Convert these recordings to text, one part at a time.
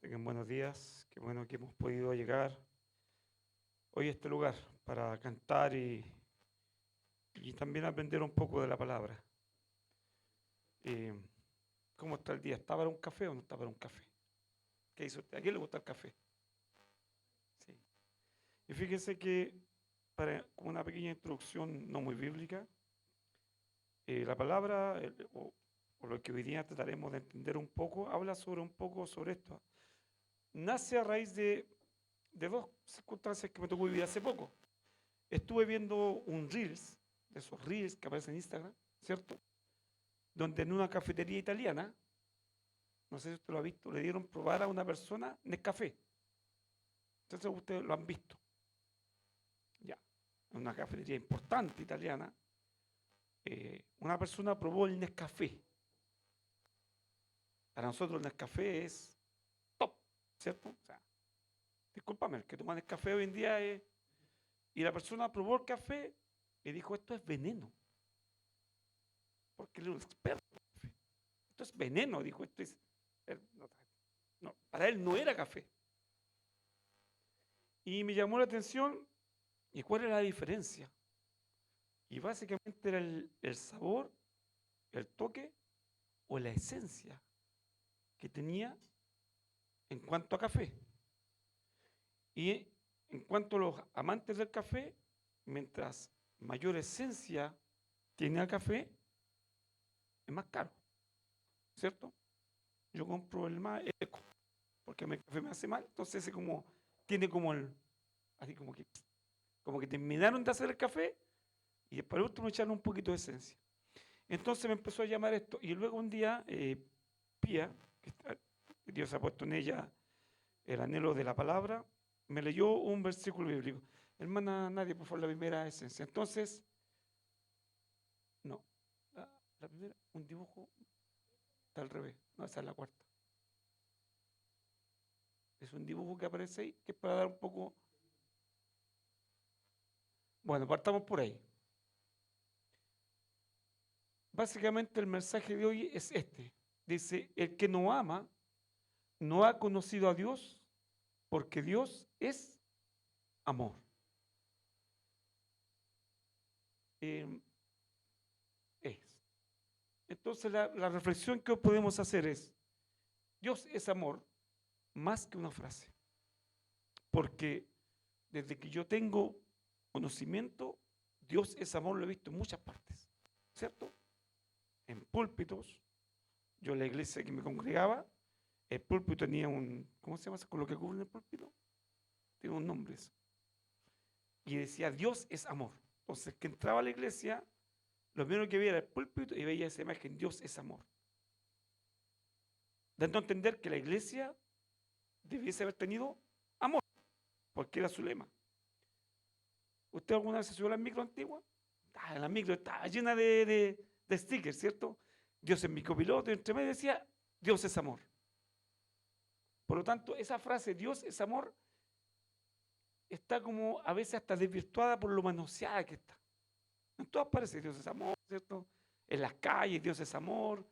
Tengan buenos días, qué bueno que hemos podido llegar hoy a este lugar para cantar y también aprender un poco de la palabra. Eh, ¿Cómo está el día? ¿Está para un café o no está para un café? ¿Qué dice usted? ¿A quién le gusta el café? Sí. Y fíjense que, como una pequeña introducción no muy bíblica, la palabra, o lo que hoy día trataremos de entender un poco, habla sobre un poco sobre esto. Nace a raíz de dos circunstancias que me tocó vivir hace poco. Estuve viendo un Reels, de esos Reels que aparecen en Instagram, ¿cierto? Donde en una cafetería italiana, no sé si usted lo ha visto, le dieron probar a una persona Nescafé. Entonces ustedes lo han visto. Ya. En una cafetería importante italiana, una persona probó el Nescafé. Para nosotros el Nescafé es top, ¿cierto? O sea, discúlpame, el que toma Nescafé hoy en día es... Y la persona probó el café y dijo, esto es veneno. Porque él es un experto en café. Esto es veneno, dijo, esto es... No, para él no era café. Y me llamó la atención, ¿y cuál era la diferencia? Y básicamente era el sabor, el toque o la esencia que tenía en cuanto a café. Y en cuanto a los amantes del café, mientras mayor esencia tiene el café, es más caro, ¿cierto? Yo compro el más eco, porque el café me hace mal, entonces es como, tiene como el, así como que terminaron de hacer el café y para último echaron un poquito de esencia. Entonces me empezó a llamar esto. Y luego un día, Pía, que Dios ha puesto en ella el anhelo de la palabra, me leyó un versículo bíblico. Hermana Nadie, por favor, la primera esencia. Entonces, no, la primera, un dibujo, está al revés. No, esa es la cuarta. Es un dibujo que aparece ahí, que es para dar un poco... Bueno, partamos por ahí. Básicamente el mensaje de hoy es este. Dice, el que no ama, no ha conocido a Dios, porque Dios es amor. Eh, es. Entonces la reflexión que podemos hacer es, Dios es amor más que una frase, porque desde que yo tengo conocimiento, Dios es amor, lo he visto en muchas partes, ¿cierto? En púlpitos, yo en la iglesia que me congregaba, el púlpito tenía un, ¿cómo se llama eso? Con lo que cubre el púlpito, tiene un nombre eso. Y decía, Dios es amor. Entonces, que entraba a la iglesia, lo primero que veía era el púlpito y veía esa imagen, Dios es amor. Dando a entender que la iglesia debiese haber tenido amor, porque era su lema. ¿Usted alguna vez se subió a la micro antigua? La micro estaba llena de stickers, ¿cierto? Dios es mi copiloto, y entre medio decía, Dios es amor. Por lo tanto, esa frase, Dios es amor, está como a veces hasta desvirtuada por lo manoseada que está. En todas partes Dios es amor, ¿cierto? En las calles Dios es amor,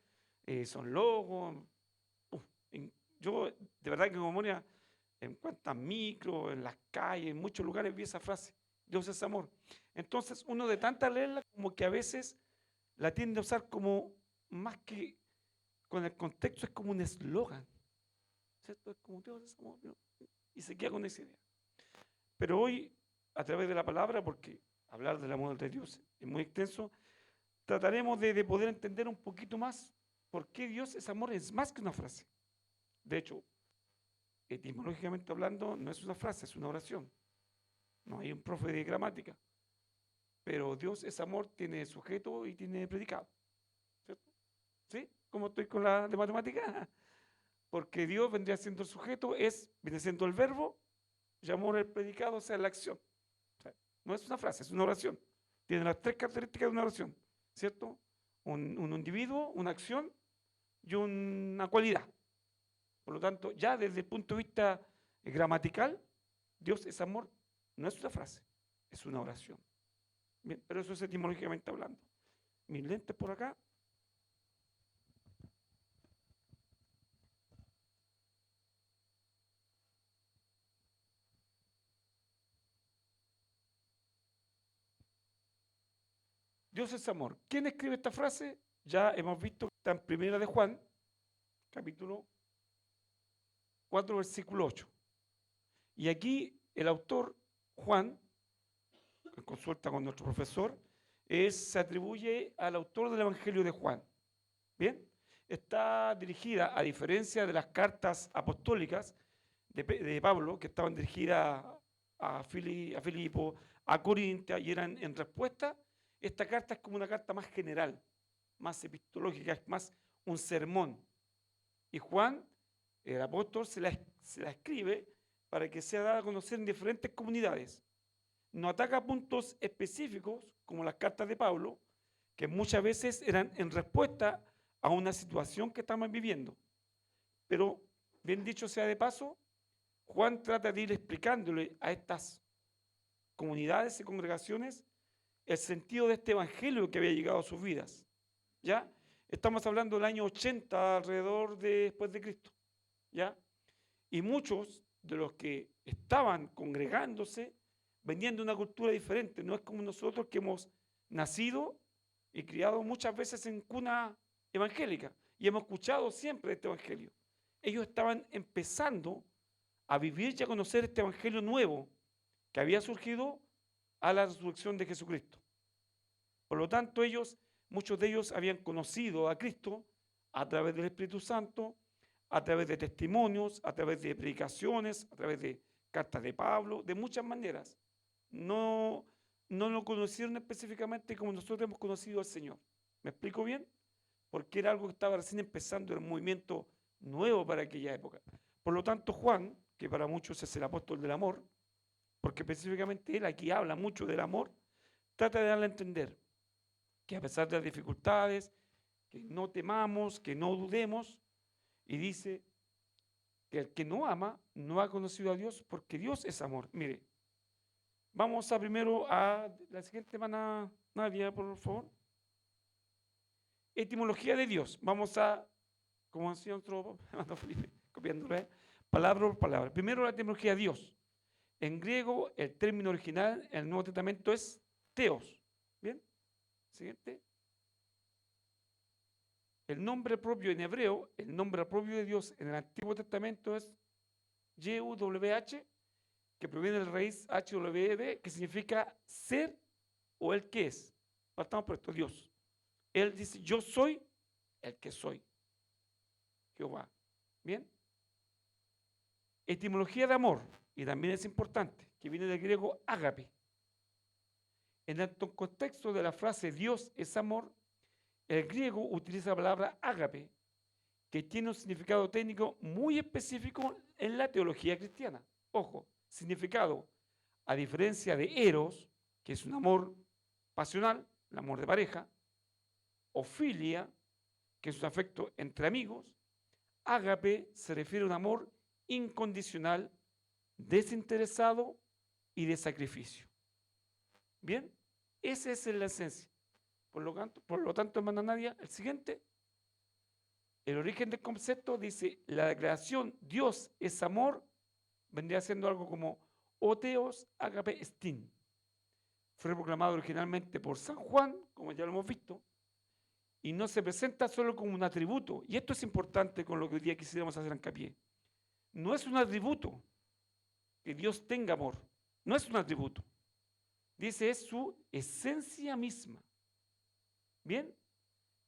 son logos. Yo, de verdad que en memoria, en cuantas micro, en las calles, en muchos lugares vi esa frase, Dios es amor. Entonces uno de tanta leerla como que a veces la tiende a usar como, más que con el contexto, es como un eslogan, ¿cierto? Es como Dios es amor, ¿no? Y se queda con esa idea. Pero hoy, a través de la palabra, porque hablar del amor de Dios es muy extenso, trataremos de poder entender un poquito más por qué Dios es amor, es más que una frase. De hecho, etimológicamente hablando, no es una frase, es una oración. No hay un profe de gramática. Pero Dios es amor, tiene sujeto y tiene predicado. ¿Cierto? ¿Sí? ¿Cómo estoy con la de matemática? Porque Dios vendría siendo el sujeto, viene siendo el verbo, y amor el predicado, o sea, la acción. O sea, no es una frase, es una oración. Tiene las tres características de una oración. ¿Cierto? Un individuo, una acción y una cualidad. Por lo tanto, ya desde el punto de vista gramatical, Dios es amor, no es una frase, es una oración. Bien, pero eso es etimológicamente hablando. Mis lentes por acá. Dios es amor. ¿Quién escribe esta frase? Ya hemos visto que está en Primera de Juan, capítulo 4, versículo 8. Y aquí el autor, Juan, en consulta con nuestro profesor, se atribuye al autor del Evangelio de Juan. ¿Bien? Está dirigida, a diferencia de las cartas apostólicas de Pablo, que estaban dirigidas a Filipo, a Corintia, y eran en respuesta, esta carta es como una carta más general, más epistológica, es más un sermón. Y Juan, el apóstol, se la escribe para que sea dada a conocer en diferentes comunidades. No ataca puntos específicos, como las cartas de Pablo, que muchas veces eran en respuesta a una situación que estamos viviendo. Pero, bien dicho sea de paso, Juan trata de ir explicándole a estas comunidades y congregaciones el sentido de este evangelio que había llegado a sus vidas. ¿Ya? Estamos hablando del año 80, alrededor de después de Cristo. ¿Ya? Y muchos de los que estaban congregándose venían de una cultura diferente. No es como nosotros, que hemos nacido y criado muchas veces en cuna evangélica y hemos escuchado siempre este evangelio. Ellos estaban empezando a vivir y a conocer este evangelio nuevo que había surgido a la resurrección de Jesucristo. Por lo tanto, muchos de ellos habían conocido a Cristo a través del Espíritu Santo, a través de testimonios, a través de predicaciones, a través de cartas de Pablo, de muchas maneras. No lo conocieron específicamente como nosotros hemos conocido al Señor. ¿Me explico bien? Porque era algo que estaba recién empezando, era un movimiento nuevo para aquella época. Por lo tanto, Juan, que para muchos es el apóstol del amor, porque específicamente él aquí habla mucho del amor, trata de darle a entender que a pesar de las dificultades, que no temamos, que no dudemos, y dice que el que no ama no ha conocido a Dios, porque Dios es amor. Mire, vamos primero a la siguiente, Nadia, por favor. Etimología de Dios. Vamos a, como decía otro hermano Felipe, copiándole, palabra por palabra. Primero, la etimología de Dios. En griego, el término original en el Nuevo Testamento es Theos. ¿Bien? Siguiente. El nombre propio en hebreo, el nombre propio de Dios en el Antiguo Testamento es YUWH, que proviene del raíz HWD, que significa ser o el que es. Partamos por esto, Dios. Él dice, yo soy el que soy. Jehová. ¿Bien? Etimología de amor, y también es importante, que viene del griego ágape. En el contexto de la frase Dios es amor, el griego utiliza la palabra ágape, que tiene un significado técnico muy específico en la teología cristiana. Ojo, significado, a diferencia de eros, que es un amor pasional, el amor de pareja, o filia, que es un afecto entre amigos, ágape se refiere a un amor incondicional, desinteresado y de sacrificio. Bien, esa es la esencia. Por lo tanto, hermana Nadia, el siguiente, el origen del concepto dice, la declaración Dios es amor, vendría siendo algo como Oteos Agape Estin. Fue proclamado originalmente por San Juan, como ya lo hemos visto, y no se presenta solo como un atributo. Y esto es importante con lo que hoy día quisiéramos hacer hincapié. No es un atributo que Dios tenga amor, no es un atributo. Dice, es su esencia misma. Bien,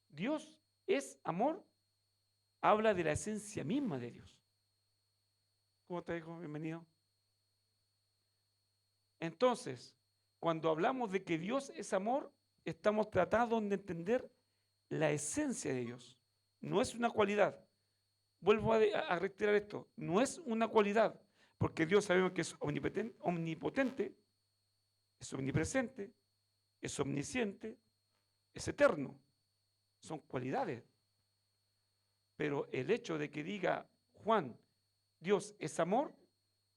Dios es amor, habla de la esencia misma de Dios. ¿Cómo te digo? Bienvenido. Entonces, cuando hablamos de que Dios es amor, estamos tratando de entender la esencia de Dios. No es una cualidad. Vuelvo a reiterar esto. No es una cualidad, porque Dios sabemos que es omnipotente, es omnipresente, es omnisciente, es eterno. Son cualidades. Pero el hecho de que diga Juan, Dios es amor,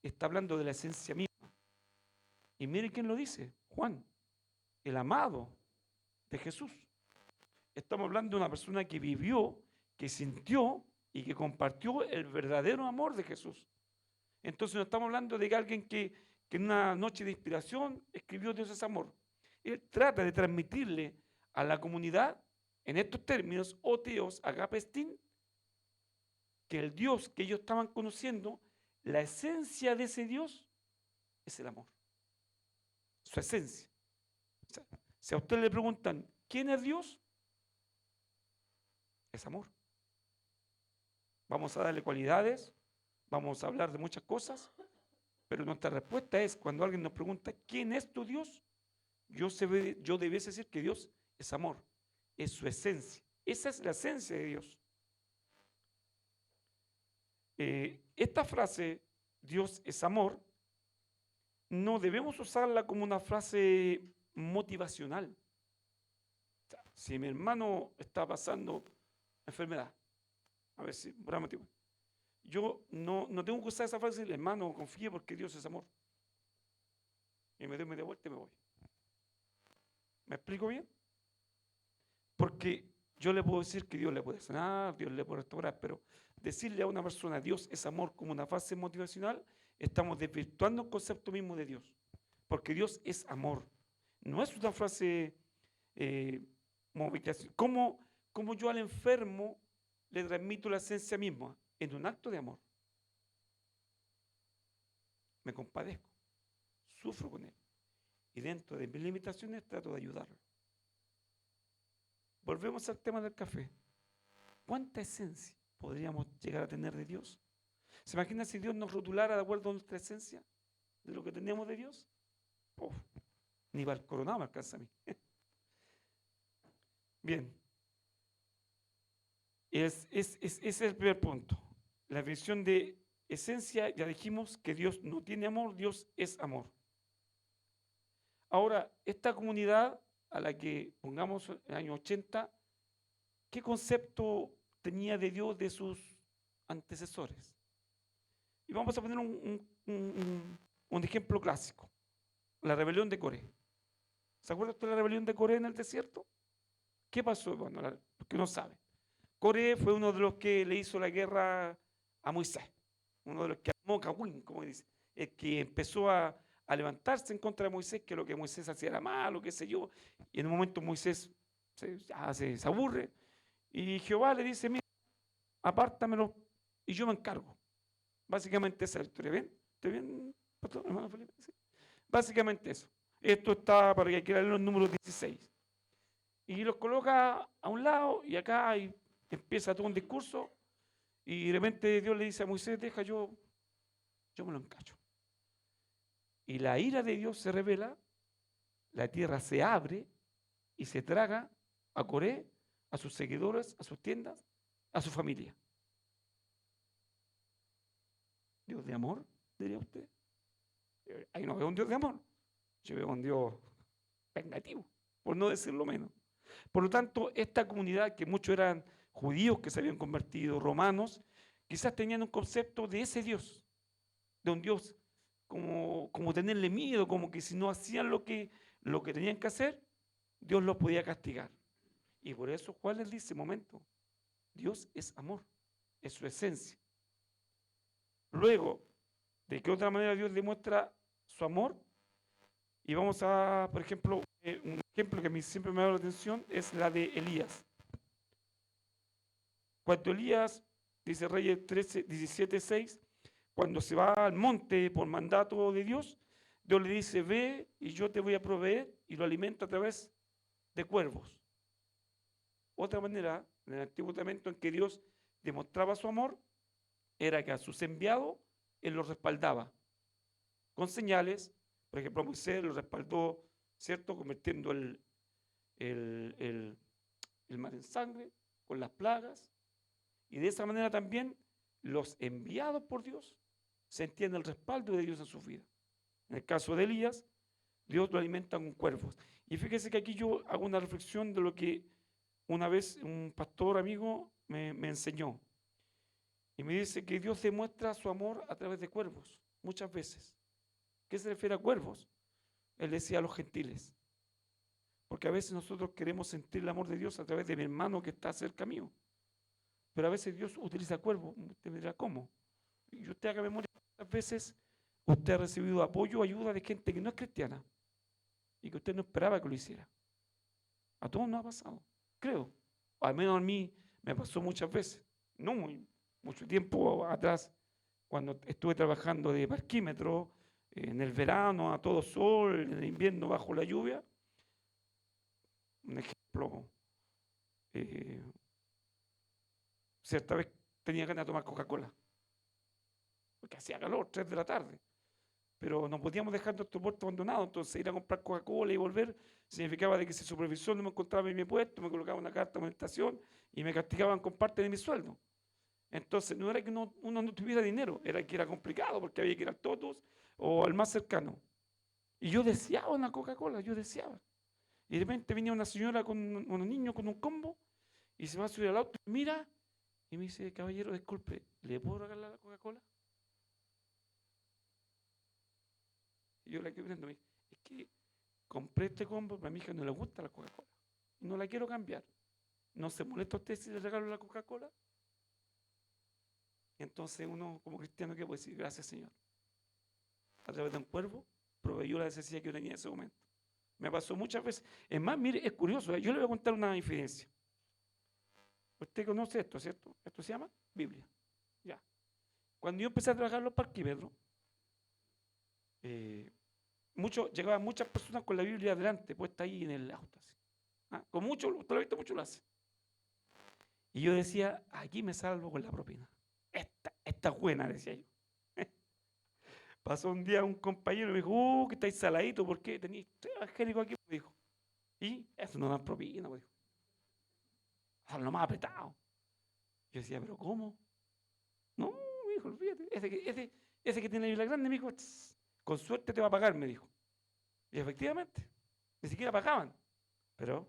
está hablando de la esencia misma. Y mire quién lo dice, Juan, el amado de Jesús. Estamos hablando de una persona que vivió, que sintió y que compartió el verdadero amor de Jesús. Entonces no estamos hablando de alguien que en una noche de inspiración escribió Dios es amor. Él trata de transmitirle a la comunidad en estos términos, o Theos agapestin, que el Dios que ellos estaban conociendo, la esencia de ese Dios es el amor. Su esencia. O sea, si a usted le preguntan, ¿quién es Dios? Es amor. Vamos a darle cualidades, vamos a hablar de muchas cosas, pero nuestra respuesta es, cuando alguien nos pregunta, ¿quién es tu Dios? Yo debiese decir que Dios es amor, es su esencia. Esa es la esencia de Dios. Esta frase, Dios es amor, no debemos usarla como una frase motivacional. O sea, si mi hermano está pasando enfermedad, a ver si, por algún motivo, yo no tengo que usar esa frase y decirle, hermano, confíe porque Dios es amor. Y me doy media vuelta y me voy. ¿Me explico bien? Porque yo le puedo decir que Dios le puede sanar, Dios le puede restaurar, pero decirle a una persona Dios es amor como una frase motivacional, estamos desvirtuando el concepto mismo de Dios. Porque Dios es amor. No es una frase motivacional. ¿Cómo yo al enfermo le transmito la esencia misma? En un acto de amor. Me compadezco, sufro con él. Y dentro de mis limitaciones trato de ayudarlo. Volvemos al tema del café. ¿Cuánta esencia podríamos llegar a tener de Dios? ¿Se imagina si Dios nos rotulara de acuerdo a nuestra esencia de lo que tenemos de Dios? Uf, ni para el coronado me alcanza a mí. Bien. Ese es el primer punto. La visión de esencia, ya dijimos que Dios no tiene amor, Dios es amor. Ahora, esta comunidad a la que pongamos en el año 80, ¿qué concepto tenía de Dios de sus antecesores? Y vamos a poner un ejemplo clásico, la rebelión de Coré. ¿Se acuerda usted de la rebelión de Coré en el desierto? ¿Qué pasó? Bueno, porque no sabe. Coré fue uno de los que le hizo la guerra a Moisés, uno de los que armó Cagüín, como dice, el que empezó a levantarse en contra de Moisés, que lo que Moisés hacía era malo, qué sé yo, y en un momento Moisés se aburre, y Jehová le dice, mira, apártamelo y yo me encargo. Básicamente esa es la historia. ¿Bien? ¿Está bien, pastor, hermano Felipe? ¿Sí? Básicamente eso. Esto está para que quieran los números 16. Y los coloca a un lado y acá empieza todo un discurso y de repente Dios le dice a Moisés, deja, yo me lo encacho. Y la ira de Dios se revela, la tierra se abre y se traga a Coré, a sus seguidores, a sus tiendas, a su familia. Dios de amor, diría usted. Ahí no veo un Dios de amor, yo veo un Dios vengativo, por no decirlo menos. Por lo tanto, esta comunidad, que muchos eran judíos que se habían convertido, romanos, quizás tenían un concepto de ese Dios, de un Dios como tenerle miedo, como que si no hacían lo que tenían que hacer, Dios los podía castigar. Y por eso Juan les dice, momento, Dios es amor, es su esencia. Luego, ¿de qué otra manera Dios demuestra su amor? Y vamos a, por ejemplo, un ejemplo que a mí siempre me ha dado la atención es la de Elías. Cuando Elías, dice Reyes 17:6, cuando se va al monte por mandato de Dios, Dios le dice, ve y yo te voy a proveer, y lo alimento a través de cuervos. Otra manera, en el Antiguo Testamento, en que Dios demostraba su amor, era que a sus enviados Él los respaldaba con señales. Por ejemplo, Moisés lo respaldó, ¿cierto?, convirtiendo el mar en sangre, con las plagas. Y de esa manera también los enviados por Dios sentían el respaldo de Dios en su vida. En el caso de Elías, Dios lo alimenta con cuervos. Y fíjese que aquí yo hago una reflexión de lo que una vez un pastor amigo me enseñó. Y me dice que Dios demuestra su amor a través de cuervos, muchas veces. ¿Qué se refiere a cuervos? Él decía a los gentiles. Porque a veces nosotros queremos sentir el amor de Dios a través de mi hermano que está cerca mío. Pero a veces Dios utiliza cuervos. Usted me dirá, ¿cómo? Y usted haga memoria, ¿cuántas veces usted ha recibido apoyo o ayuda de gente que no es cristiana y que usted no esperaba que lo hiciera? A todos nos ha pasado, creo. Al menos a mí me pasó muchas veces. No mucho tiempo atrás, cuando estuve trabajando de parquímetro, en el verano a todo sol, en el invierno bajo la lluvia. Un ejemplo, cierta vez tenía ganas de tomar Coca-Cola, porque hacía calor, 3 de la tarde, pero no podíamos dejar nuestro puesto abandonado, entonces ir a comprar Coca-Cola y volver significaba de que si el supervisor no me encontraba en mi puesto, me colocaba una carta de amonestación y me castigaban con parte de mi sueldo. Entonces no era que uno no tuviera dinero, era que era complicado porque había que ir al Totos o al más cercano. Y yo deseaba una Coca-Cola, yo deseaba. Y de repente venía una señora con unos niños con un combo y se va a subir al auto y mira y me dice, caballero, disculpe, ¿le puedo regalar la Coca-Cola? Y yo la quedé mirando, me dice, es que compré este combo, pero a mi hija no le gusta la Coca-Cola y no la quiero cambiar. ¿No se molesta usted si le regalo la Coca-Cola? Y entonces uno como cristiano, ¿qué puede decir? Gracias, Señor. A través de un cuervo proveyó la necesidad que yo tenía en ese momento. Me pasó muchas veces. Es más, mire, es curioso, yo le voy a contar una infidencia. Usted conoce esto, ¿cierto? Esto se llama Biblia. Ya. Cuando yo empecé a trabajar en los parquímetros, llegaban muchas personas con la Biblia adelante, puesta ahí en el auto. Así. Con mucho, usted lo ha visto, mucho lo hace. Y yo decía, aquí me salvo con la propina. Esta es buena, decía yo. Pasó un día un compañero y me dijo, que estáis saladito, ¿por qué? Tenéis 3 evangélicos aquí, me dijo. Y eso no dan propina, me dijo. Son lo más apretado. Yo decía, ¿pero cómo? No, me dijo, olvídate. Ese que tiene la Biblia grande, me dijo, con suerte te va a pagar, me dijo. Y efectivamente, ni siquiera pagaban. Pero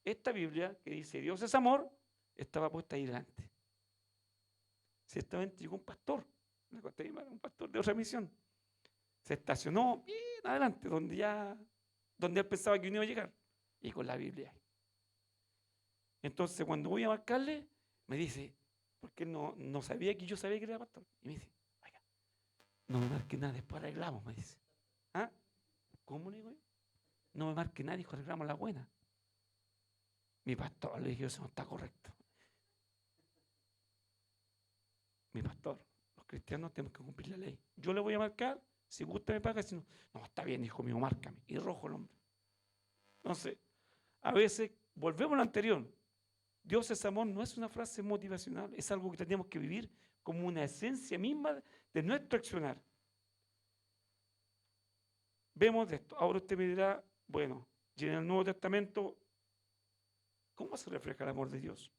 esta Biblia que dice Dios es amor, estaba puesta ahí delante. Ciertamente llegó un pastor, un pastor de otra misión. Se estacionó bien adelante, donde él pensaba que uno iba a llegar, y con la Biblia ahí. Entonces, cuando voy a marcarle, me dice, porque él no sabía que yo sabía que era pastor. Y me dice, oiga, no me marque nada, después arreglamos, me dice. ¿Ah? ¿Cómo le digo yo? No me marque nada, dijo, arreglamos la buena. Mi pastor, le dije, eso no está correcto. Mi pastor, los cristianos tenemos que cumplir la ley. Yo le voy a marcar, si gusta me paga, si no, no, está bien, hijo mío, márcame. Y rojo el hombre. Entonces, a veces, volvemos a lo anterior. Dios es amor no es una frase motivacional, es algo que tenemos que vivir como una esencia misma de nuestro accionar. Vemos de esto. Ahora usted me dirá, bueno, y en el Nuevo Testamento, ¿cómo se refleja el amor de Dios?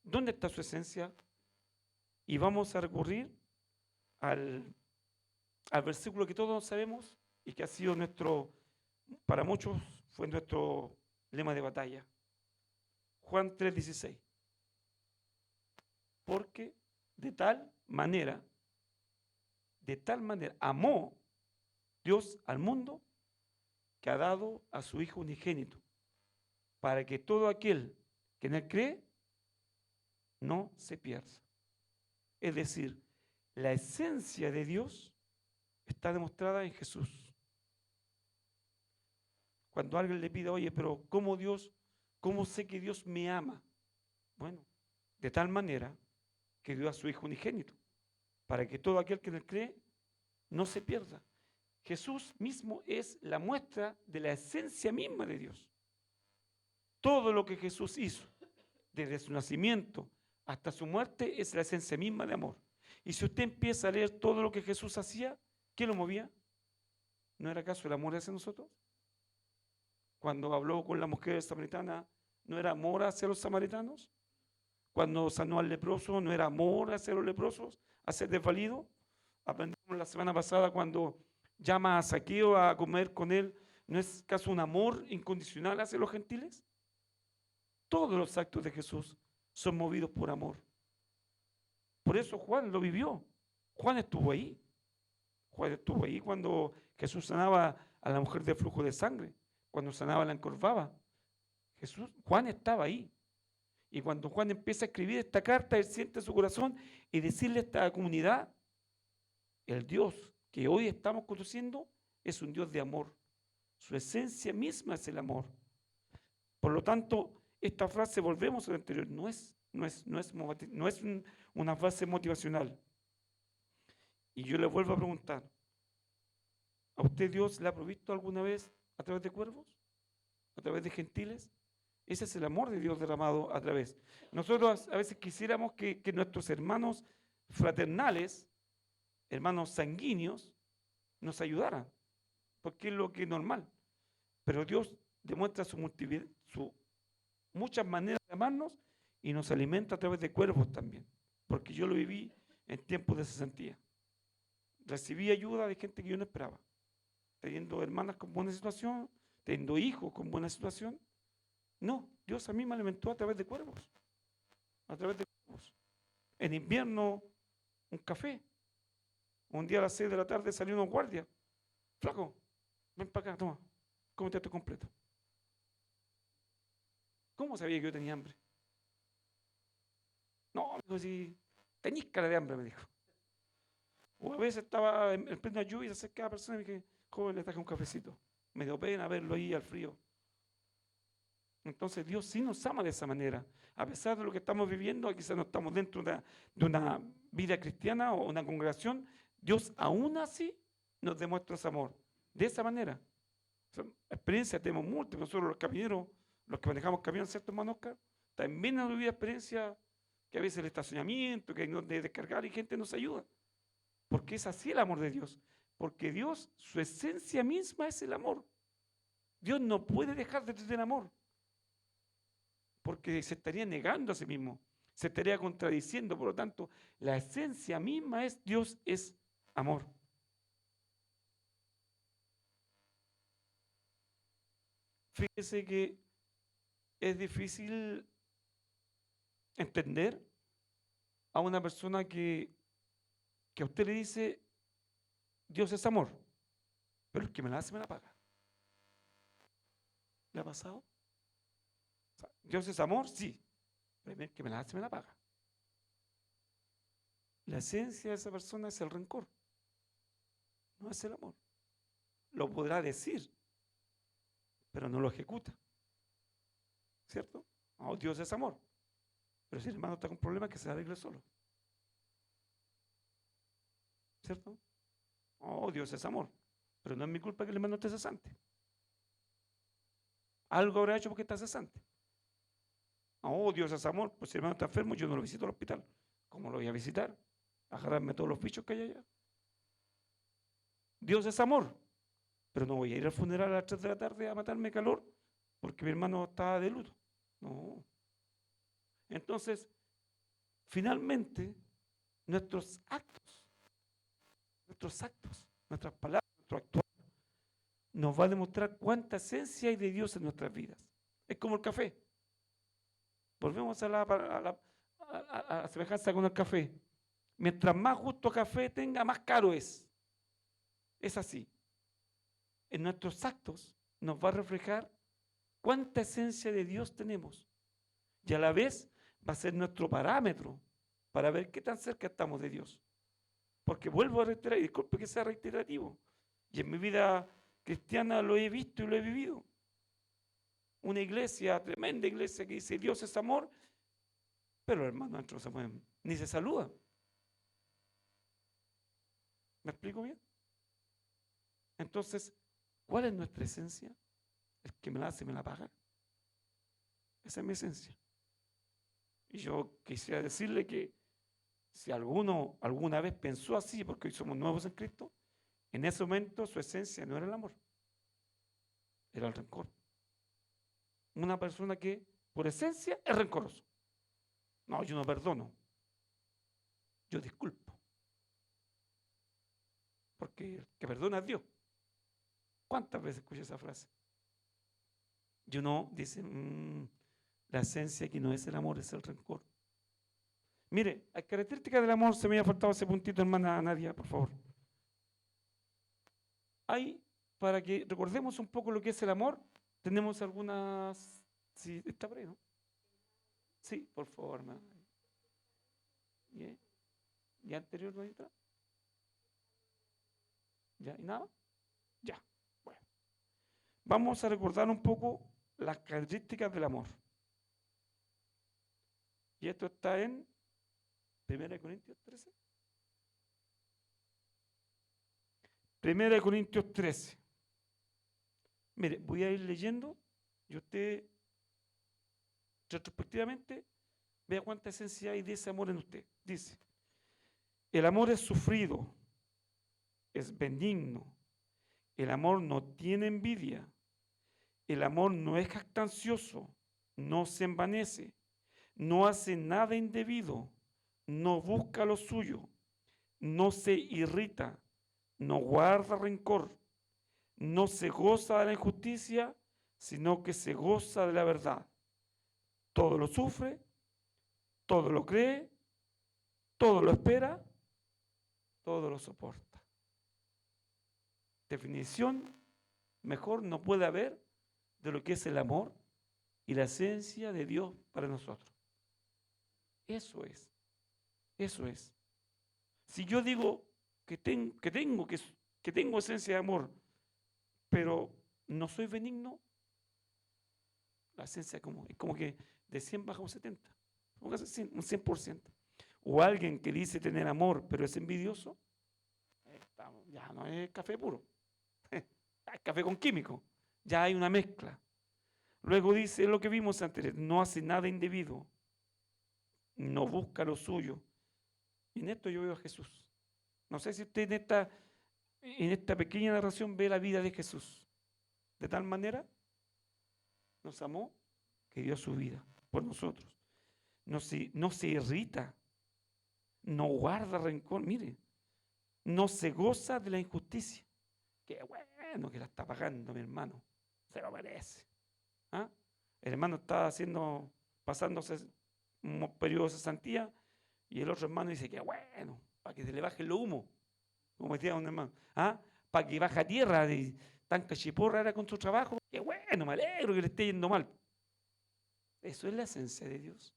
¿Dónde está su esencia? Y vamos a recurrir al versículo que todos sabemos y que ha sido para muchos fue nuestro lema de batalla. Juan 3:16. Porque de tal manera amó Dios al mundo que ha dado a su Hijo unigénito, para que todo aquel que en él cree no se pierda. Es decir, la esencia de Dios está demostrada en Jesús. Cuando alguien le pide, oye, pero ¿cómo sé que Dios me ama? Bueno, de tal manera que dio a su Hijo unigénito, para que todo aquel que en él cree no se pierda. Jesús mismo es la muestra de la esencia misma de Dios. Todo lo que Jesús hizo, desde su nacimiento hasta su muerte, es la esencia misma de amor. Y si usted empieza a leer todo lo que Jesús hacía, ¿qué lo movía? ¿No era acaso el amor hacia nosotros? Cuando habló con la mujer samaritana, ¿no era amor hacia los samaritanos? Cuando sanó al leproso, ¿no era amor hacia los leprosos, hacia el desvalido? Aprendimos la semana pasada cuando llama a Zaqueo a comer con él, ¿no es acaso un amor incondicional hacia los gentiles? Todos los actos de Jesús son movidos por amor. Por eso Juan lo vivió. Juan estuvo ahí. Juan estuvo ahí cuando Jesús sanaba a la mujer de flujo de sangre, cuando sanaba la encorvada. Juan estaba ahí. Y cuando Juan empieza a escribir esta carta, él siente su corazón y decirle a esta comunidad, el Dios que hoy estamos conociendo es un Dios de amor. Su esencia misma es el amor. Por lo tanto, esta frase, volvemos al anterior, no es una frase motivacional. Y yo le vuelvo a preguntar, ¿a usted Dios le ha provisto alguna vez a través de cuervos? ¿A través de gentiles? Ese es el amor de Dios derramado a través. Nosotros a veces quisiéramos que nuestros hermanos fraternales, hermanos sanguíneos, nos ayudaran, porque es lo que es normal. Pero Dios demuestra sus muchas maneras de amarnos y nos alimenta a través de cuervos también, porque yo lo viví en tiempos de cesantía. Recibí ayuda de gente que yo no esperaba, teniendo hermanas con buena situación, teniendo hijos con buena situación. No, Dios a mí me alimentó a través de cuervos, a través de cuervos. En invierno, un café. Un día a las 6 de la tarde salió unos guardias. Flaco, ven para acá, toma, cómete esto completo. ¿Cómo sabía que yo tenía hambre? No, me dijo, si tenís cara de hambre, me dijo. O a veces estaba en plena lluvia y se acercaba a persona y me dije, joven, le traje un cafecito. Me dio pena verlo ahí al frío. Entonces Dios sí nos ama de esa manera. A pesar de lo que estamos viviendo, quizás no estamos dentro de una vida cristiana o una congregación, Dios aún así nos demuestra ese amor. De esa manera. O sea, experiencias tenemos múltiples. Nosotros los camioneros, los que manejamos camiones, ¿cierto, hermano Oscar? También hemos vivido experiencias que a veces el estacionamiento, que hay donde descargar y gente nos ayuda. Porque es así el amor de Dios. Porque Dios, su esencia misma es el amor. Dios no puede dejar de tener amor. Porque se estaría negando a sí mismo, se estaría contradiciendo. Por lo tanto, la esencia misma es Dios es amor. Fíjese que es difícil entender a una persona que a usted le dice, Dios es amor, pero el que me la hace me la paga. ¿Le ha pasado? O sea, Dios es amor, sí, pero el que me la hace me la paga. La esencia de esa persona es el rencor, no es el amor. Lo podrá decir, pero no lo ejecuta. ¿Cierto? Oh, Dios es amor. Pero si el hermano está con problemas, que se arregle solo. ¿Cierto? Oh, Dios es amor. Pero no es mi culpa que el hermano esté cesante. Algo habrá hecho porque está cesante. Oh, Dios es amor. Pues si el hermano está enfermo, yo no lo visito al hospital. ¿Cómo lo voy a visitar? A agarrarme todos los bichos que hay allá. Dios es amor. Pero no voy a ir al funeral a las 3 de la tarde a matarme calor porque mi hermano está de luto. No. Entonces, finalmente, nuestros actos, nuestras palabras, nuestro actuar, nos va a demostrar cuánta esencia hay de Dios en nuestras vidas. Es como el café. Volvemos a la semejanza con el café. Mientras más justo café tenga, más caro es. Es así. En nuestros actos nos va a reflejar cuánta esencia de Dios tenemos. Y a la vez va a ser nuestro parámetro para ver qué tan cerca estamos de Dios. Porque vuelvo a reiterar, y disculpe que sea reiterativo, y en mi vida cristiana lo he visto y lo he vivido. Una iglesia, tremenda iglesia que dice Dios es amor, pero hermanos dentro no se mueven, ni se saludan. ¿Me explico bien? Entonces, ¿cuál es nuestra esencia? El que me la hace, me la paga. Esa es mi esencia. Y yo quisiera decirle que si alguno alguna vez pensó así, porque hoy somos nuevos en Cristo, en ese momento su esencia no era el amor, era el rencor. Una persona que por esencia es rencoroso. No, yo no perdono, yo disculpo. Porque el que perdona es Dios. ¿Cuántas veces escuché esa frase? Y uno dice, la esencia aquí no es el amor, es el rencor. Mire, hay características del amor, se me había faltado ese puntito, hermana Nadia, por favor. Hay, para que recordemos un poco lo que es el amor, tenemos algunas, sí, está por ahí, ¿no? Sí, por favor, hermana. Bien. ¿Ya anterior no entra? ¿Ya? ¿Y nada? Ya. Bueno. Vamos a recordar un poco las características del amor. Y esto está en 1 Corintios 13. 1 Corintios 13. Mire, voy a ir leyendo y usted retrospectivamente vea cuánta esencia hay de ese amor en usted. Dice, el amor es sufrido, es benigno, el amor no tiene envidia, el amor no es jactancioso, no se envanece, no hace nada indebido, no busca lo suyo, no se irrita, no guarda rencor, no se goza de la injusticia, sino que se goza de la verdad. Todo lo sufre, todo lo cree, todo lo espera, todo lo soporta. Definición mejor no puede haber de lo que es el amor y la esencia de Dios para nosotros. Eso es. Eso es. Si yo digo que tengo esencia de amor, pero no soy benigno, la esencia es como que de 100 baja un 70, un 100%. O alguien que dice tener amor, pero es envidioso, ya no es café puro, es café con químico, ya hay una mezcla. Luego dice lo que vimos antes, no hace nada indebido, no busca lo suyo. Y en esto yo veo a Jesús. No sé si usted en esta pequeña narración ve la vida de Jesús. De tal manera nos amó que dio su vida por nosotros. No se irrita, no guarda rencor, mire, no se goza de la injusticia. Qué bueno que la está pagando mi hermano, se lo merece. ¿Ah? El hermano está pasándose un periodo de cesantía y el otro hermano dice que bueno, para que se le baje el humo, como decía un hermano, para que baje a tierra, tan cachiporra era con su trabajo, qué bueno, me alegro que le esté yendo mal. Eso es la esencia de Dios.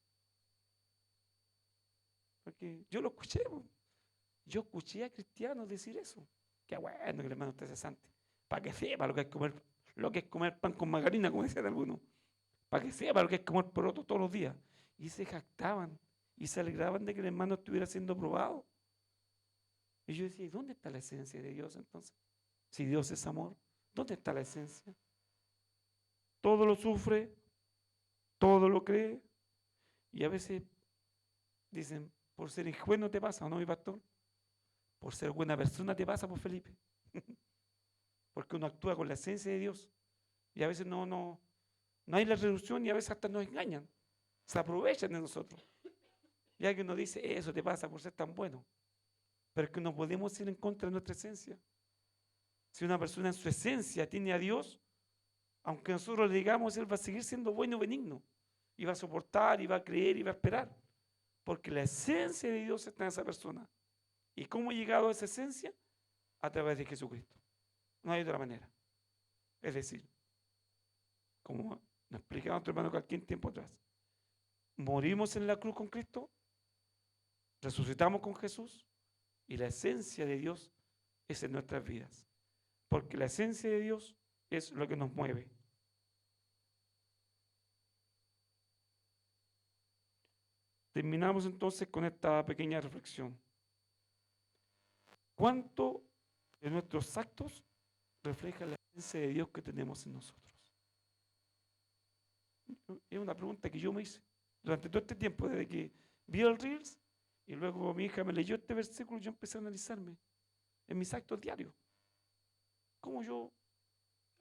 Porque yo lo escuché, yo escuché a cristianos decir eso, qué bueno que el hermano esté cesante, para que sepa lo que es comer pan con margarina, como decían algunos, para que sepa lo que es comer poroto todos los días. Y se jactaban y se alegraban de que el hermano estuviera siendo probado. Y yo decía, ¿y dónde está la esencia de Dios entonces? Si Dios es amor, ¿dónde está la esencia? Todo lo sufre, todo lo cree, y a veces dicen, por ser ingenuo te pasa, ¿o no, mi pastor? Por ser buena persona te pasa, por Felipe. Porque uno actúa con la esencia de Dios, y a veces no hay la reducción y a veces hasta nos engañan, se aprovechan de nosotros. Y alguien nos dice, eso te pasa por ser tan bueno. Pero es que no podemos ir en contra de nuestra esencia. Si una persona en su esencia tiene a Dios, aunque nosotros le digamos, Él va a seguir siendo bueno y benigno. Y va a soportar, y va a creer, y va a esperar. Porque la esencia de Dios está en esa persona. ¿Y cómo ha llegado a esa esencia? A través de Jesucristo. No hay otra manera. Es decir, como nos explicaba nuestro hermano Calquín tiempo atrás, morimos en la cruz con Cristo, resucitamos con Jesús, y la esencia de Dios es en nuestras vidas. Porque la esencia de Dios es lo que nos mueve. Terminamos entonces con esta pequeña reflexión. ¿Cuánto de nuestros actos refleja la esencia de Dios que tenemos en nosotros? Es una pregunta que yo me hice durante todo este tiempo, desde que vi el Reels y luego mi hija me leyó este versículo y yo empecé a analizarme en mis actos diarios. ¿Cómo yo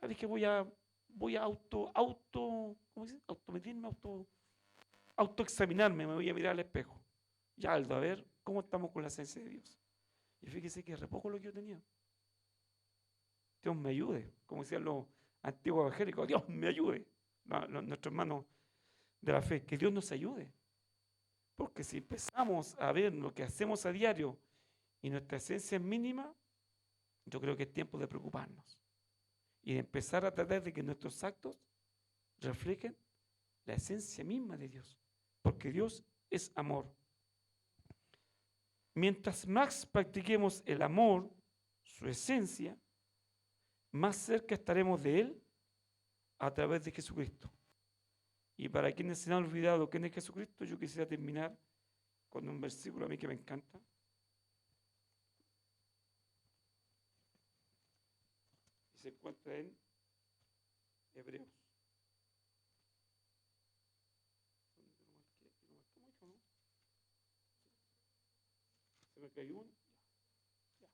dije voy a ¿cómo se dice? Automedirme, autoexaminarme, me voy a mirar al espejo. Y Aldo, a ver cómo estamos con la esencia de Dios. Y fíjese que es re poco lo que yo tenía. Dios me ayude, como decían los antiguos evangélicos, Dios me ayude. Nuestros hermanos de la fe, que Dios nos ayude. Porque si empezamos a ver lo que hacemos a diario y nuestra esencia es mínima, yo creo que es tiempo de preocuparnos y de empezar a tratar de que nuestros actos reflejen la esencia misma de Dios, porque Dios es amor. Mientras más practiquemos el amor, su esencia, más cerca estaremos de Él a través de Jesucristo. Y para quienes se han olvidado quién es Jesucristo, yo quisiera terminar con un versículo a mí que me encanta. Y se encuentra en Hebreos. Se me cayó uno. Ya.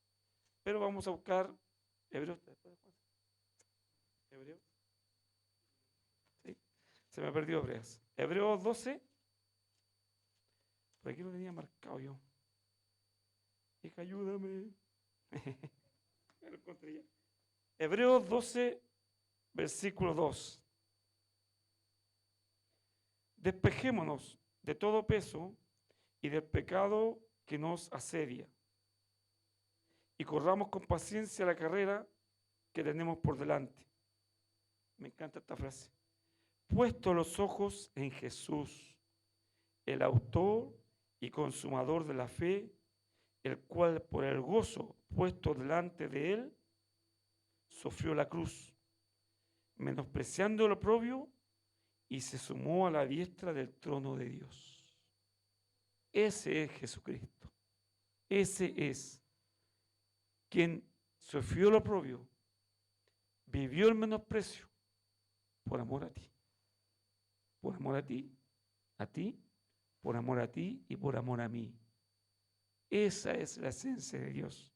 Pero vamos a buscar Hebreos. Hebreos. Sí. Se me perdió Hebreos. Hebreos 12. Por aquí lo tenía marcado yo. Hija, ayúdame. Me lo encontré ya. Hebreos 12, versículo 2. Despejémonos de todo peso y del pecado que nos asedia, y corramos con paciencia la carrera que tenemos por delante. Me encanta esta frase. Puesto los ojos en Jesús, el autor y consumador de la fe, el cual por el gozo puesto delante de él, sufrió la cruz, menospreciando el oprobio, y se sumó a la diestra del trono de Dios. Ese es Jesucristo. Ese es quien sufrió el oprobio, vivió el menosprecio, por amor a ti. Por amor a ti, por amor a ti y por amor a mí. Esa es la esencia de Dios.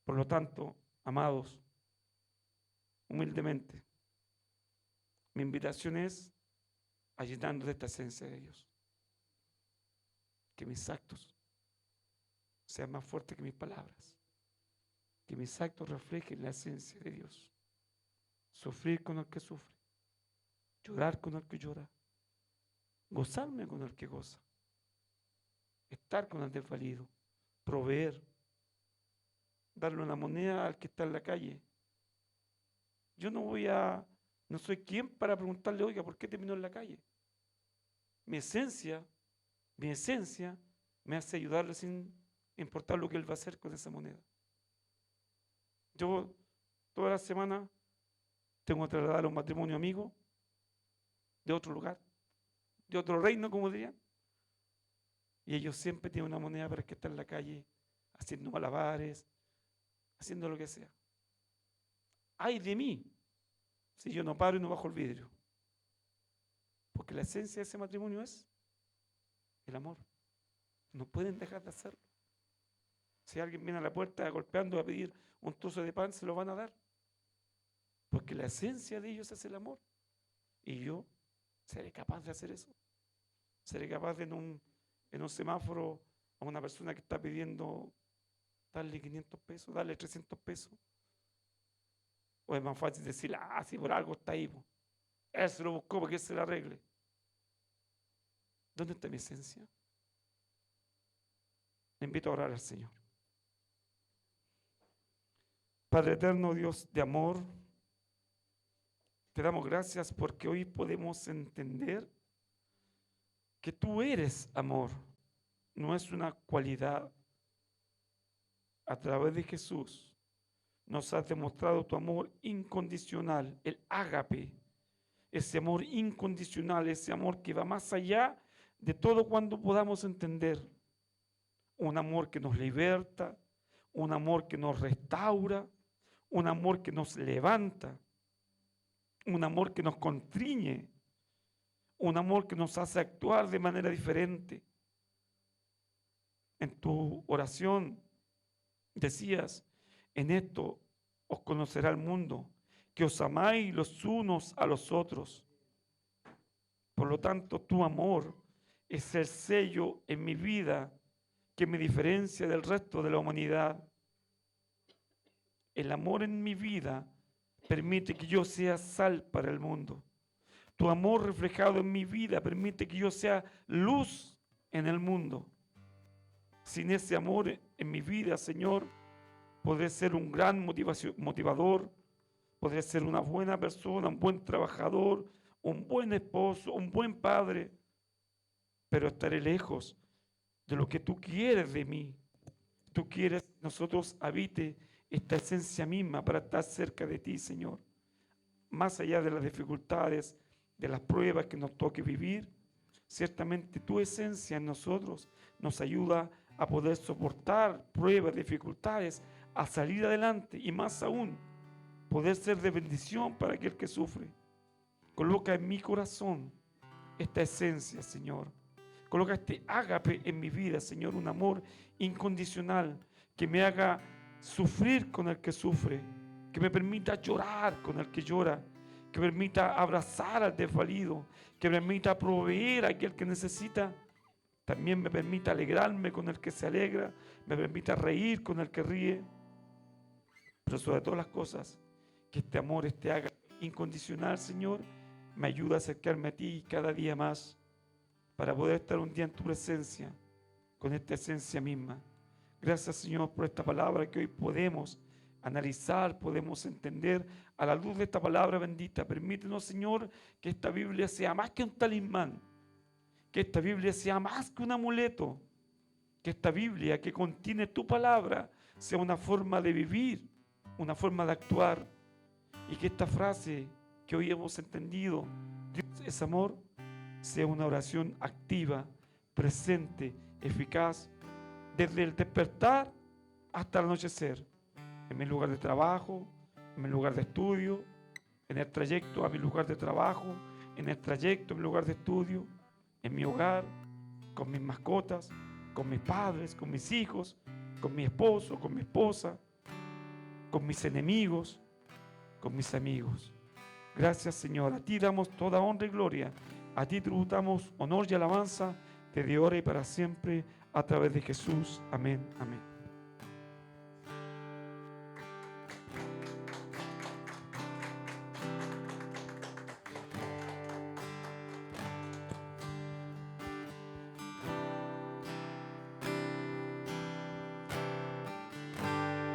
Por lo tanto, amados, humildemente, mi invitación es a llenarnos de esta esencia de Dios. Que mis actos sean más fuertes que mis palabras. Que mis actos reflejen la esencia de Dios. Sufrir con el que sufre. Llorar con el que llora. Gozarme con el que goza. Estar con el desvalido. Proveer. Darle una moneda al que está en la calle. Yo no soy quien para preguntarle, oiga, ¿por qué terminó en la calle? Mi esencia me hace ayudarle sin importar lo que él va a hacer con esa moneda. Yo toda la semana tengo que trasladar a un matrimonio amigo de otro lugar, de otro reino, como dirían. Y ellos siempre tienen una moneda para que esté en la calle haciendo malabares, haciendo lo que sea. Ay de mí si yo no paro y no bajo el vidrio. Porque la esencia de ese matrimonio es el amor. No pueden dejar de hacerlo. Si alguien viene a la puerta golpeando a pedir un trozo de pan, se lo van a dar. Porque la esencia de ellos es el amor. Y yo seré capaz de hacer eso. Seré capaz de en un semáforo a una persona que está pidiendo darle 500 pesos, darle 300 pesos. O es más fácil decir, si por algo está ahí. Él se lo buscó para que él se lo arregle. ¿Dónde está mi esencia? Le invito a orar al Señor. Padre eterno, Dios de amor, te damos gracias porque hoy podemos entender que tú eres amor, no es una cualidad. A través de Jesús nos has demostrado tu amor incondicional, el ágape, ese amor incondicional, ese amor que va más allá de todo cuando podamos entender. Un amor que nos liberta, un amor que nos restaura, un amor que nos levanta, un amor que nos constriñe, un amor que nos hace actuar de manera diferente. En tu oración decías, en esto os conocerá el mundo, que os amáis los unos a los otros. Por lo tanto, tu amor es el sello en mi vida que me diferencia del resto de la humanidad. El amor en mi vida permite que yo sea sal para el mundo. Tu amor reflejado en mi vida permite que yo sea luz en el mundo. Sin ese amor en mi vida, Señor, podré ser un gran motivador, podré ser una buena persona, un buen trabajador, un buen esposo, un buen padre, pero estaré lejos de lo que tú quieres de mí. Tú quieres que nosotros habite esta esencia misma para estar cerca de ti, Señor. más allá de las dificultades, de las pruebas que nos toque vivir, ciertamente tu esencia en nosotros nos ayuda a poder soportar pruebas, dificultades, a salir adelante y más aún, poder ser de bendición para aquel que sufre. Coloca en mi corazón esta esencia, Señor. Coloca este ágape en mi vida, Señor, un amor incondicional que me haga sufrir con el que sufre, que me permita llorar con el que llora, que me permita abrazar al desvalido, que me permita proveer a aquel que necesita. También me permita alegrarme con el que se alegra, me permita reír con el que ríe. Pero sobre todas las cosas, que este amor, este ágape incondicional, Señor, me ayuda a acercarme a ti cada día más para poder estar un día en tu presencia con esta esencia misma. Gracias, Señor, por esta palabra que hoy podemos analizar, podemos entender a la luz de esta palabra bendita. Permítenos, Señor, que esta Biblia sea más que un talismán, que esta Biblia sea más que un amuleto, que esta Biblia que contiene tu palabra sea una forma de vivir, una forma de actuar, y que esta frase que hoy hemos entendido, Dios es amor, sea una oración activa, presente, eficaz, desde el despertar hasta el anochecer, en mi lugar de trabajo, en mi lugar de estudio, en el trayecto a mi lugar de trabajo, en el trayecto a mi lugar de estudio, en mi hogar, con mis mascotas, con mis padres, con mis hijos, con mi esposo, con mi esposa, con mis enemigos, con mis amigos. Gracias, Señor. A ti damos toda honra y gloria. A ti tributamos honor y alabanza desde ahora y para siempre a través de Jesús. Amén. Amén.